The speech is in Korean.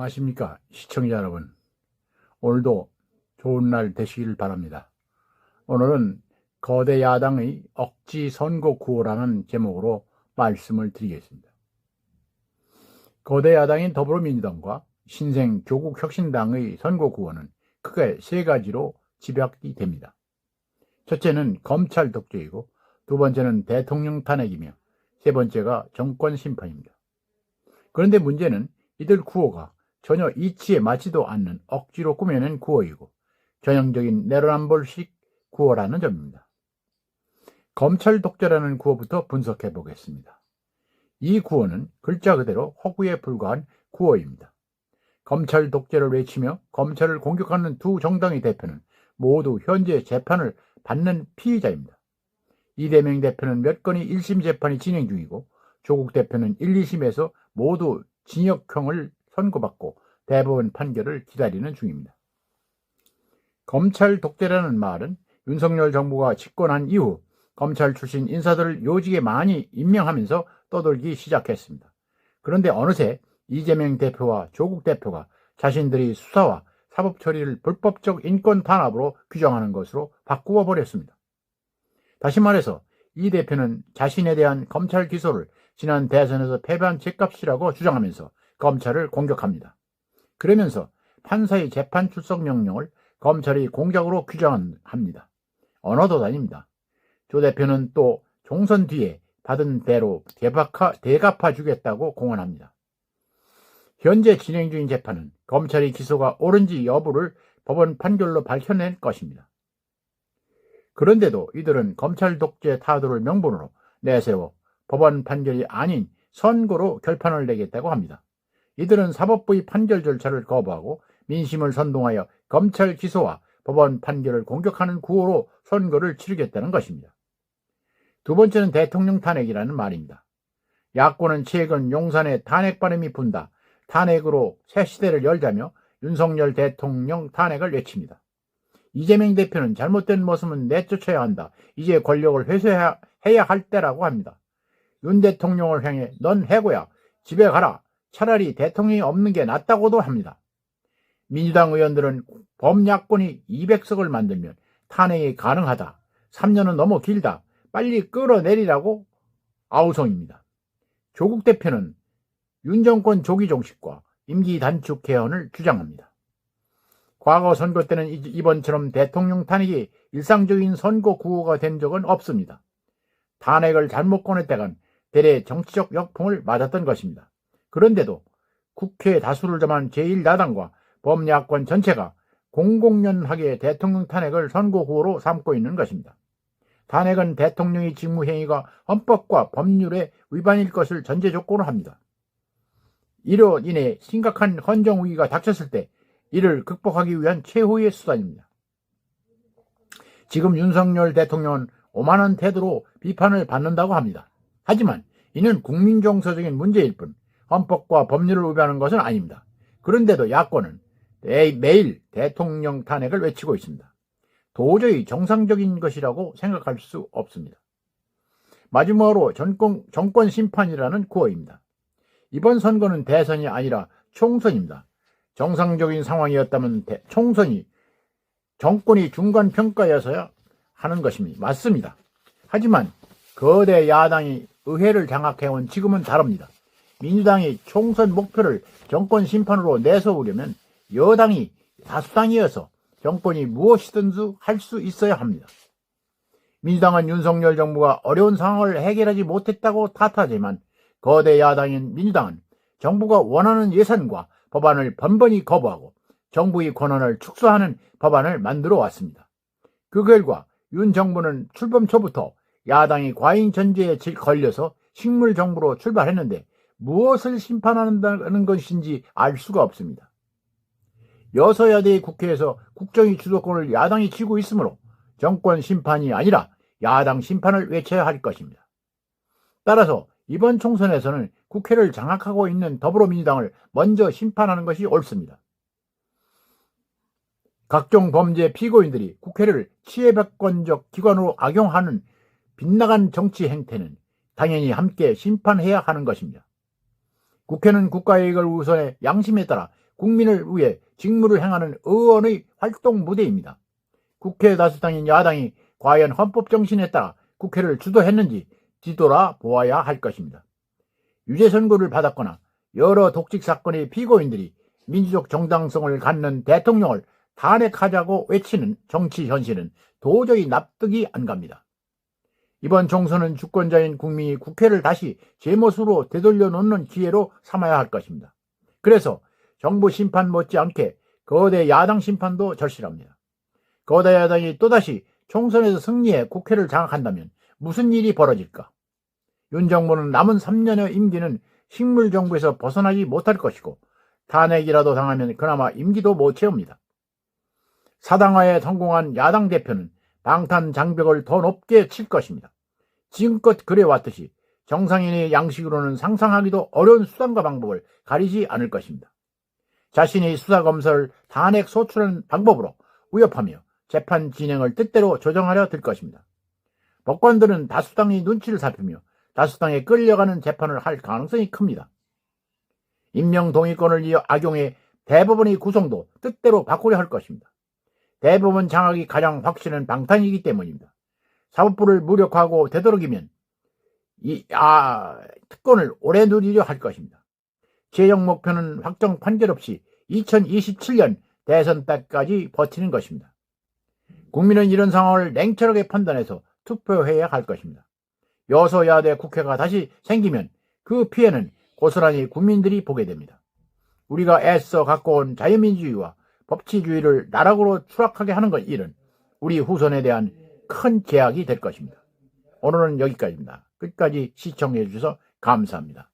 안녕하십니까 시청자 여러분. 오늘도 좋은 날 되시길 바랍니다. 오늘은 거대 야당의 억지 선거 구호라는 제목으로 말씀을 드리겠습니다. 거대 야당인 더불어민주당과 신생 조국혁신당의 선거 구호는 크게 세 가지로 집약이 됩니다. 첫째는 검찰 독재이고, 두 번째는 대통령 탄핵이며, 세 번째가 정권 심판입니다. 그런데 문제는 이들 구호가 전혀 이치에 맞지도 않는 억지로 꾸며낸 구호이고, 전형적인 내로남불식 구호라는 점입니다. 검찰 독재라는 구호부터 분석해 보겠습니다. 이 구호는 글자 그대로 허구에 불과한 구호입니다. 검찰 독재를 외치며 검찰을 공격하는 두 정당의 대표는 모두 현재 재판을 받는 피의자입니다. 이재명 대표는 몇 건의 1심 재판이 진행 중이고, 조국 대표는 1, 2심에서 모두 징역형을 선고받고 대법원 판결을 기다리는 중입니다. 검찰 독재라는 말은 윤석열 정부가 집권한 이후 검찰 출신 인사들을 요직에 많이 임명하면서 떠돌기 시작했습니다. 그런데 어느새 이재명 대표와 조국 대표가 자신들이 수사와 사법 처리를 불법적 인권 탄압으로 규정하는 것으로 바꾸어 버렸습니다. 다시 말해서 이 대표는 자신에 대한 검찰 기소를 지난 대선에서 패배한 죗값이라고 주장하면서 검찰을 공격합니다. 그러면서 판사의 재판 출석 명령을 검찰이 공작으로 규정합니다. 언어도 다닙니다. 조 대표는 또 총선 뒤에 받은 대로 대갚아 주겠다고 공언합니다. 현재 진행 중인 재판은 검찰의 기소가 옳은지 여부를 법원 판결로 밝혀낼 것입니다. 그런데도 이들은 검찰 독재 타도를 명분으로 내세워 법원 판결이 아닌 선고로 결판을 내겠다고 합니다. 이들은 사법부의 판결 절차를 거부하고 민심을 선동하여 검찰 기소와 법원 판결을 공격하는 구호로 선거를 치르겠다는 것입니다. 두 번째는 대통령 탄핵이라는 말입니다. 야권은 최근 용산에 탄핵 바람이 분다, 탄핵으로 새 시대를 열자며 윤석열 대통령 탄핵을 외칩니다. 이재명 대표는 잘못된 모습은 내쫓아야 한다, 이제 권력을 회수해야 할 때라고 합니다. 윤 대통령을 향해 넌 해고야, 집에 가라, 차라리 대통령이 없는 게 낫다고도 합니다. 민주당 의원들은 범야권이 200석을 만들면 탄핵이 가능하다, 3년은 너무 길다, 빨리 끌어내리라고 아우성입니다. 조국 대표는 윤 정권 조기 종식과 임기 단축 개헌을 주장합니다. 과거 선거 때는 이번처럼 대통령 탄핵이 일상적인 선거 구호가 된 적은 없습니다. 탄핵을 잘못 꺼냈다간 대래 정치적 역풍을 맞았던 것입니다. 그런데도 국회 다수를 점한 제1야당과 범야권 전체가 공공연하게 대통령 탄핵을 선거구호로 삼고 있는 것입니다. 탄핵은 대통령의 직무행위가 헌법과 법률에 위반일 것을 전제 조건으로 합니다. 이로 인해 심각한 헌정위기가 닥쳤을 때 이를 극복하기 위한 최후의 수단입니다. 지금 윤석열 대통령은 오만한 태도로 비판을 받는다고 합니다. 하지만 이는 국민정서적인 문제일 뿐 헌법과 법률을 위반하는 것은 아닙니다. 그런데도 야권은 매일 대통령 탄핵을 외치고 있습니다. 도저히 정상적인 것이라고 생각할 수 없습니다. 마지막으로 정권 심판이라는 구호입니다. 이번 선거는 대선이 아니라 총선입니다. 정상적인 상황이었다면 총선이 정권이 중간평가여서야 하는 것입니다. 맞습니다. 하지만 거대 야당이 의회를 장악해온 지금은 다릅니다. 민주당이 총선 목표를 정권 심판으로 내세우려면 여당이 다수당이어서 정권이 무엇이든지 할 수 있어야 합니다. 민주당은 윤석열 정부가 어려운 상황을 해결하지 못했다고 탓하지만 거대 야당인 민주당은 정부가 원하는 예산과 법안을 번번이 거부하고 정부의 권한을 축소하는 법안을 만들어 왔습니다. 그 결과 윤 정부는 출범 초부터 야당이 과잉 전제에 걸려서 식물 정부로 출발했는데 무엇을 심판한다는 것인지 알 수가 없습니다. 여서야대의 국회에서 국정의 주도권을 야당이 쥐고 있으므로 정권 심판이 아니라 야당 심판을 외쳐야 할 것입니다. 따라서 이번 총선에서는 국회를 장악하고 있는 더불어민주당을 먼저 심판하는 것이 옳습니다. 각종 범죄 피고인들이 국회를 치외백권적 기관으로 악용하는 빗나간 정치 행태는 당연히 함께 심판해야 하는 것입니다. 국회는 국가이익을 우선해 양심에 따라 국민을 위해 직무를 행하는 의원의 활동 무대입니다. 국회 다수당인 야당이 과연 헌법 정신에 따라 국회를 주도했는지 뒤돌아 보아야 할 것입니다. 유죄 선고를 받았거나 여러 독직 사건의 피고인들이 민주적 정당성을 갖는 대통령을 탄핵하자고 외치는 정치 현실은 도저히 납득이 안 갑니다. 이번 총선은 주권자인 국민이 국회를 다시 제 모습으로 되돌려 놓는 기회로 삼아야 할 것입니다. 그래서 정부 심판 못지않게 거대 야당 심판도 절실합니다. 거대 야당이 또다시 총선에서 승리해 국회를 장악한다면 무슨 일이 벌어질까? 윤 정부는 남은 3년의 임기는 식물정부에서 벗어나지 못할 것이고 탄핵이라도 당하면 그나마 임기도 못 채웁니다. 사당화에 성공한 야당 대표는 방탄 장벽을 더 높게 칠 것입니다. 지금껏 그래왔듯이 정상인의 양식으로는 상상하기도 어려운 수단과 방법을 가리지 않을 것입니다. 자신이 수사검사를 탄핵 소출하는 방법으로 위협하며 재판 진행을 뜻대로 조정하려 들 것입니다. 법관들은 다수당의 눈치를 살피며 다수당에 끌려가는 재판을 할 가능성이 큽니다. 임명동의권을 악용해 대법원의 구성도 뜻대로 바꾸려 할 것입니다. 대법원 장악이 가장 확실한 방탄이기 때문입니다. 사법부를 무력화하고 되도록이면 특권을 오래 누리려 할 것입니다. 최종 목표는 확정 판결 없이 2027년 대선 때까지 버티는 것입니다. 국민은 이런 상황을 냉철하게 판단해서 투표해야 할 것입니다. 여소야대 국회가 다시 생기면 그 피해는 고스란히 국민들이 보게 됩니다. 우리가 애써 갖고 온 자유민주주의와 법치주의를 나락으로 추락하게 하는 일은 우리 후손에 대한 큰 제약이 될 것입니다. 오늘은 여기까지입니다. 끝까지 시청해 주셔서 감사합니다.